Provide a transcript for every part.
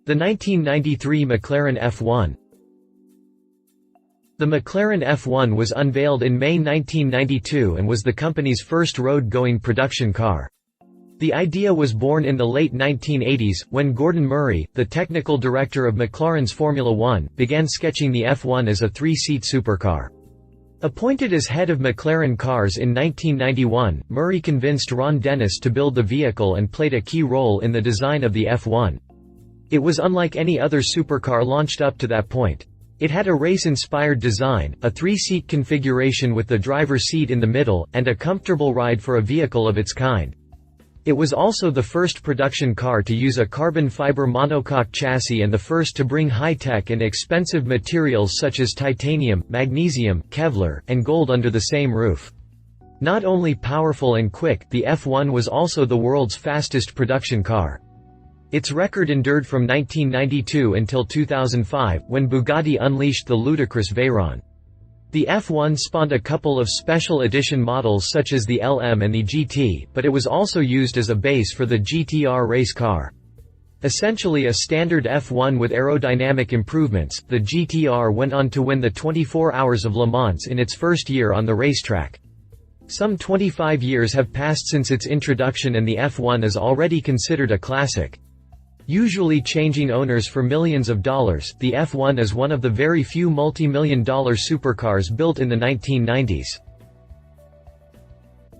The 1993 McLaren F1. The McLaren F1 was unveiled in May 1992 and was the company's first road-going production car. The idea was born in the late 1980s, when Gordon Murray, the technical director of McLaren's Formula One, began sketching the F1 as a three-seat supercar. Appointed as head of McLaren Cars in 1991, Murray convinced Ron Dennis to build the vehicle and played a key role in the design of the F1. It was unlike any other supercar launched up to that point. It had a race-inspired design, a three-seat configuration with the driver's seat in the middle, and a comfortable ride for a vehicle of its kind. It was also the first production car to use a carbon fiber monocoque chassis and the first to bring high-tech and expensive materials such as titanium, magnesium, Kevlar, and gold under the same roof. Not only powerful and quick, the F1 was also the world's fastest production car. Its record endured from 1992 until 2005, when Bugatti unleashed the ludicrous Veyron. The F1 spawned a couple of special edition models such as the LM and the GT, but it was also used as a base for the GTR race car. Essentially a standard F1 with aerodynamic improvements, the GTR went on to win the 24 Hours of Le Mans in its first year on the racetrack. Some 25 years have passed since its introduction and the F1 is already considered a classic. Usually changing owners for millions of dollars, the F1 is one of the very few multi-million-dollar supercars built in the 1990s.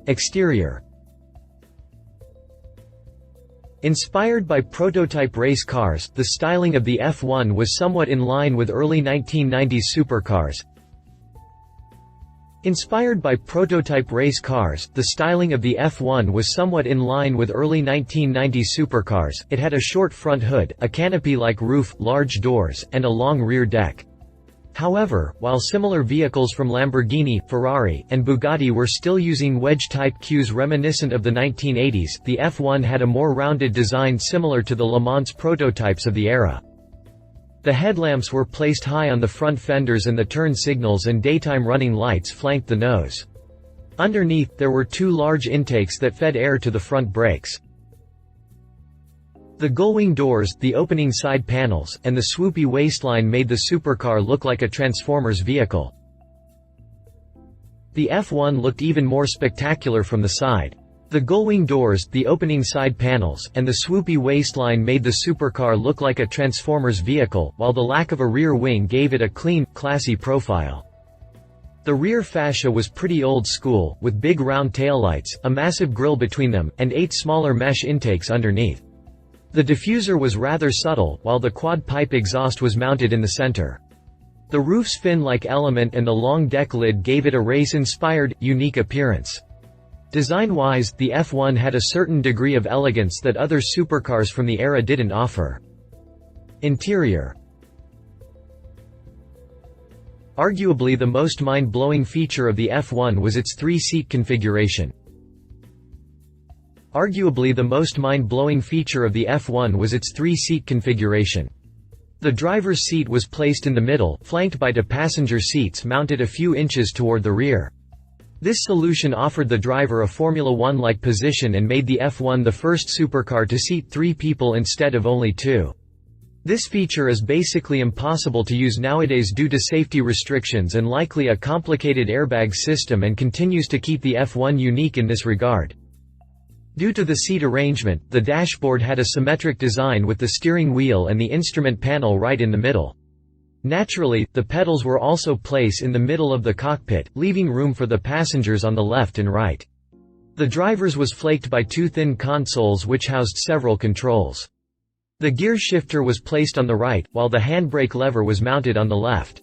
Exterior. Inspired by prototype race cars, the styling of the F1 was somewhat in line with early 1990s supercars. Inspired by prototype race cars, the styling of the F1 was somewhat in line with early 1990s supercars. It had a short front hood, a canopy-like roof, large doors, and a long rear deck. However, while similar vehicles from Lamborghini, Ferrari, and Bugatti were still using wedge-type cues reminiscent of the 1980s, the F1 had a more rounded design similar to the Le Mans prototypes of the era. The headlamps were placed high on the front fenders and the turn signals and daytime running lights flanked the nose. Underneath, there were two large intakes that fed air to the front brakes. The gullwing doors, the opening side panels, and the swoopy waistline made the supercar look like a Transformers vehicle. The F1 looked even more spectacular from the side. The gullwing doors, the opening side panels, and the swoopy waistline made the supercar look like a Transformers vehicle, while the lack of a rear wing gave it a clean, classy profile. The rear fascia was pretty old school, with big round taillights, a massive grille between them, and 8 smaller mesh intakes underneath. The diffuser was rather subtle, while the quad-pipe exhaust was mounted in the center. The roof's fin-like element and the long deck lid gave it a race-inspired, unique appearance. Design-wise, the F1 had a certain degree of elegance that other supercars from the era didn't offer. Interior. Arguably the most mind-blowing feature of the F1 was its three-seat configuration. Arguably the most mind-blowing feature of the F1 was its three-seat configuration. The driver's seat was placed in the middle, flanked by two passenger seats mounted a few inches toward the rear. This solution offered the driver a Formula One-like position and made the F1 the first supercar to seat 3 people instead of only 2. This feature is basically impossible to use nowadays due to safety restrictions and likely a complicated airbag system, and continues to keep the F1 unique in this regard. Due to the seat arrangement, the dashboard had a symmetric design with the steering wheel and the instrument panel right in the middle. Naturally, the pedals were also placed in the middle of the cockpit, leaving room for the passengers on the left and right. The driver's was flanked by 2 thin consoles which housed several controls. The gear shifter was placed on the right, while the handbrake lever was mounted on the left.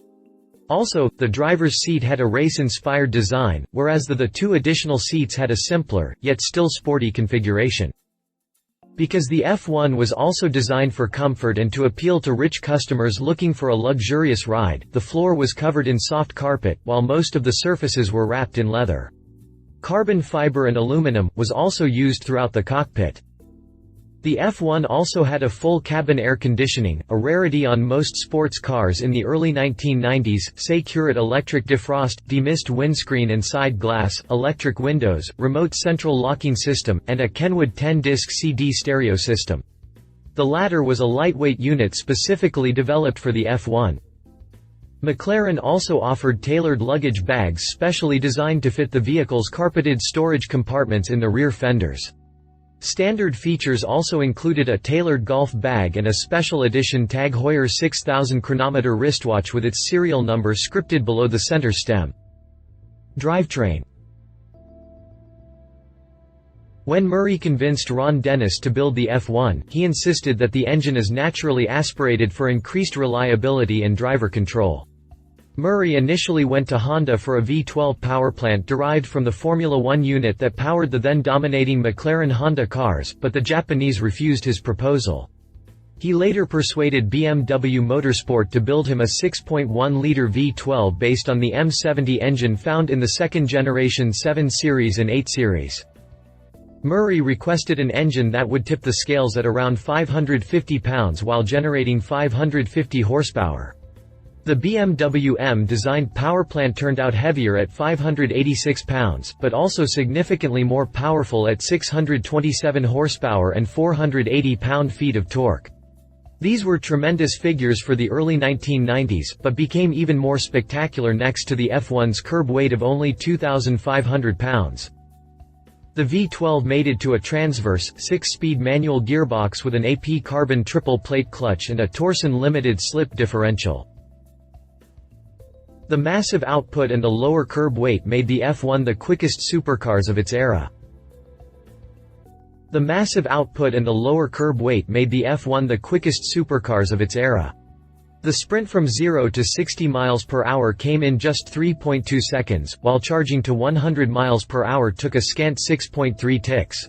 Also, the driver's seat had a race-inspired design, whereas the 2 additional seats had a simpler, yet still sporty configuration. Because the F1 was also designed for comfort and to appeal to rich customers looking for a luxurious ride, the floor was covered in soft carpet, while most of the surfaces were wrapped in leather. Carbon fiber and aluminum was also used throughout the cockpit. The F1 also had a full cabin air conditioning, a rarity on most sports cars in the early 1990s, say Curate electric defrost, demist windscreen and side glass, electric windows, remote central locking system, and a Kenwood 10-disc CD stereo system. The latter was a lightweight unit specifically developed for the F1. McLaren also offered tailored luggage bags specially designed to fit the vehicle's carpeted storage compartments in the rear fenders. Standard features also included a tailored golf bag and a special edition Tag Heuer 6000 chronometer wristwatch with its serial number scripted below the center stem. Drivetrain. When Murray convinced Ron Dennis to build the F1, he insisted that the engine is naturally aspirated for increased reliability and driver control. Murray initially went to Honda for a V12 powerplant derived from the Formula One unit that powered the then dominating McLaren Honda cars, but the Japanese refused his proposal. He later persuaded BMW Motorsport to build him a 6.1-liter V12 based on the M70 engine found in the second-generation 7 Series and 8 Series. Murray requested an engine that would tip the scales at around 550 pounds while generating 550 horsepower. The BMW M-designed powerplant turned out heavier at 586 pounds, but also significantly more powerful at 627 horsepower and 480 pound-feet of torque. These were tremendous figures for the early 1990s, but became even more spectacular next to the F1's curb weight of only 2,500 pounds. The V12 mated to a transverse, 6-speed manual gearbox with an AP carbon triple-plate clutch and a Torsen limited slip differential. The massive output and the lower curb weight made the F1 the quickest supercars of its era. The massive output and the lower curb weight made the F1 the quickest supercars of its era. The sprint from 0 to 60 miles per hour came in just 3.2 seconds, while charging to 100 miles per hour took a scant 6.3 ticks.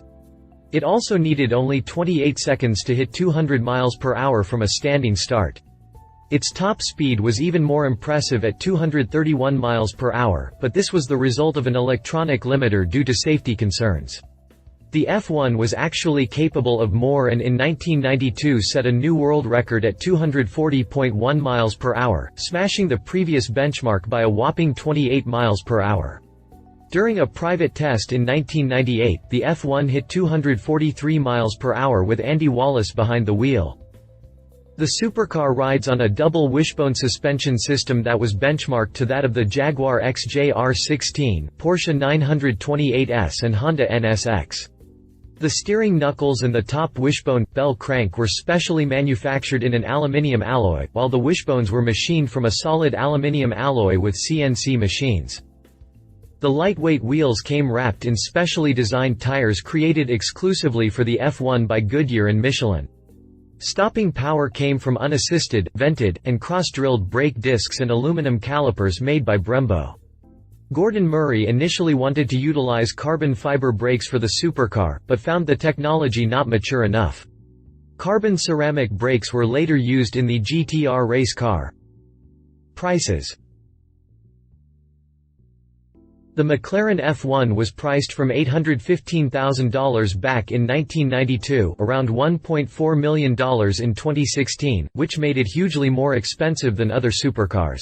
It also needed only 28 seconds to hit 200 miles per hour from a standing start. Its top speed was even more impressive at 231 miles per hour, but this was the result of an electronic limiter due to safety concerns. The F1 was actually capable of more and in 1992 set a new world record at 240.1 miles per hour, smashing the previous benchmark by a whopping 28 miles per hour. During a private test in 1998, the F1 hit 243 miles per hour with Andy Wallace behind the wheel. The supercar rides on a double wishbone suspension system that was benchmarked to that of the Jaguar XJ-R16, Porsche 928S and Honda NSX. The steering knuckles and the top wishbone, bell crank were specially manufactured in an aluminium alloy, while the wishbones were machined from a solid aluminium alloy with CNC machines. The lightweight wheels came wrapped in specially designed tires created exclusively for the F1 by Goodyear and Michelin. Stopping power came from unassisted, vented, and cross-drilled brake discs and aluminum calipers made by Brembo. Gordon Murray initially wanted to utilize carbon fiber brakes for the supercar, but found the technology not mature enough. Carbon ceramic brakes were later used in the GTR race car. Prices. The McLaren F1 was priced from $815,000 back in 1992, around $1.4 million in 2016, which made it hugely more expensive than other supercars.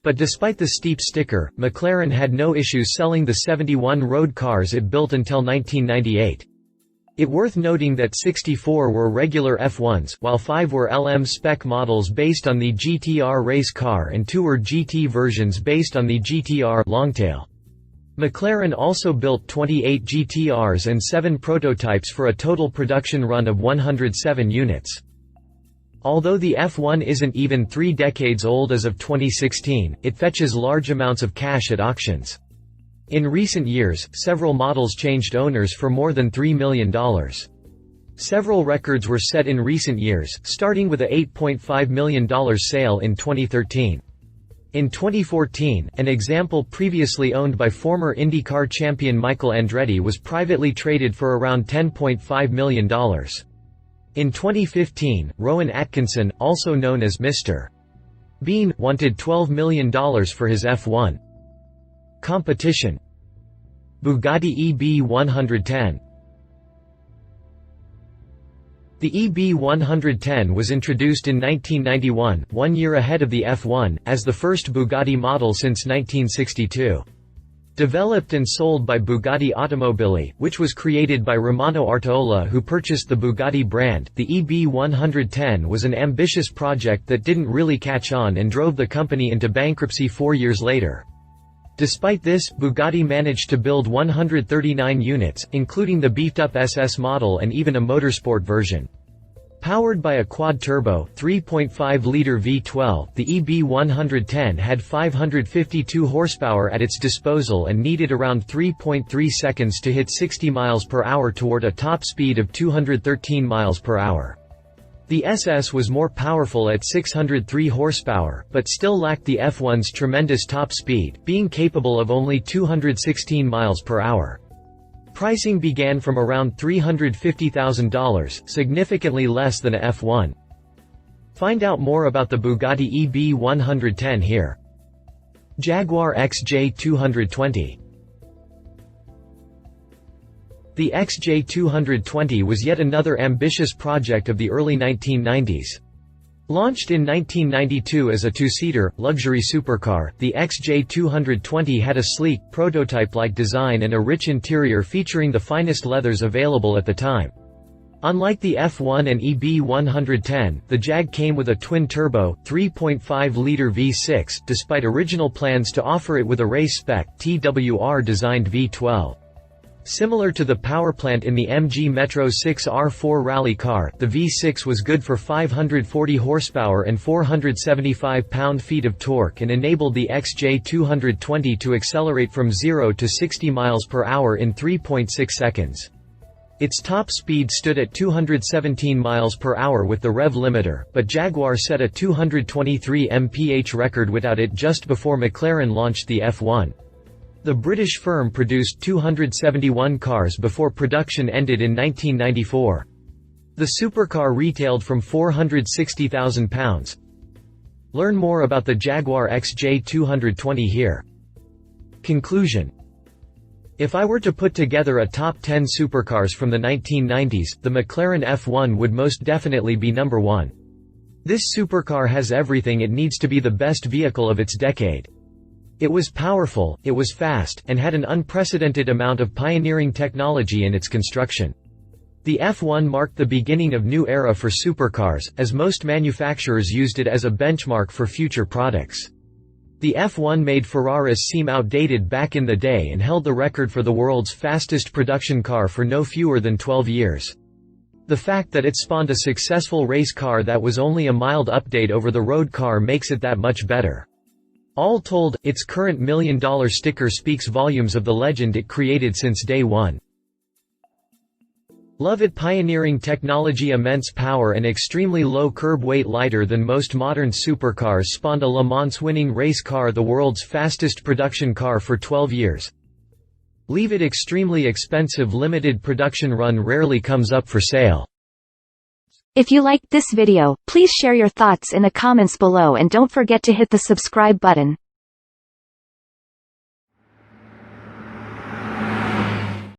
But despite the steep sticker, McLaren had no issues selling the 71 road cars it built until 1998. It's worth noting that 64 were regular F1s, while 5 were LM spec models based on the GTR race car and 2 were GT versions based on the GTR Longtail. McLaren also built 28 GTRs and 7 prototypes for a total production run of 107 units. Although the F1 isn't even 3 decades old as of 2016, it fetches large amounts of cash at auctions. In recent years, several models changed owners for more than $3 million. Several records were set in recent years, starting with a $8.5 million sale in 2013. In 2014, an example previously owned by former IndyCar champion Michael Andretti was privately traded for around $10.5 million. In 2015, Rowan Atkinson, also known as Mr. Bean, wanted $12 million for his F1. Competition. Bugatti EB110. The EB110 was introduced in 1991, 1 year ahead of the F1, as the first Bugatti model since 1962. Developed and sold by Bugatti Automobili, which was created by Romano Artola, who purchased the Bugatti brand, the EB110 was an ambitious project that didn't really catch on and drove the company into bankruptcy 4 years later. Despite this, Bugatti managed to build 139 units, including the beefed-up SS model and even a motorsport version. Powered by a quad-turbo, 3.5-liter V12, the EB110 had 552 horsepower at its disposal and needed around 3.3 seconds to hit 60 miles per hour toward a top speed of 213 miles per hour. The SS was more powerful at 603 horsepower, but still lacked the F1's tremendous top speed, being capable of only 216 miles per hour. Pricing began from around $350,000, significantly less than a F1. Find out more about the Bugatti EB110 here. Jaguar XJ220. The XJ220 was yet another ambitious project of the early 1990s. Launched in 1992 as a two-seater, luxury supercar, the XJ220 had a sleek, prototype-like design and a rich interior featuring the finest leathers available at the time. Unlike the F1 and EB110, the Jag came with a twin-turbo, 3.5-liter V6, despite original plans to offer it with a race-spec, TWR-designed V12. Similar to the powerplant in the MG Metro 6R4 rally car, the V6 was good for 540 horsepower and 475 pound-feet of torque and enabled the XJ220 to accelerate from 0 to 60 miles per hour in 3.6 seconds. Its top speed stood at 217 miles per hour with the rev limiter, but Jaguar set a 223 mph record without it just before McLaren launched the F1. The British firm produced 271 cars before production ended in 1994. The supercar retailed from £460,000. Learn more about the Jaguar XJ220 here. Conclusion. If I were to put together a top 10 supercars from the 1990s, the McLaren F1 would most definitely be number 1. This supercar has everything it needs to be the best vehicle of its decade. It was powerful, it was fast, and had an unprecedented amount of pioneering technology in its construction. The F1 marked the beginning of new era for supercars, as most manufacturers used it as a benchmark for future products. The F1 made Ferraris seem outdated back in the day and held the record for the world's fastest production car for no fewer than 12 years. The fact that it spawned a successful race car that was only a mild update over the road car makes it that much better. All told, its current $1 million sticker speaks volumes of the legend it created since day one. Love it. Pioneering technology, immense power and extremely low curb weight, lighter than most modern supercars, spawned a Le Mans winning race car, the world's fastest production car for 12 years. Leave it. Extremely expensive limited production run rarely comes up for sale. If you liked this video, please share your thoughts in the comments below and don't forget to hit the subscribe button.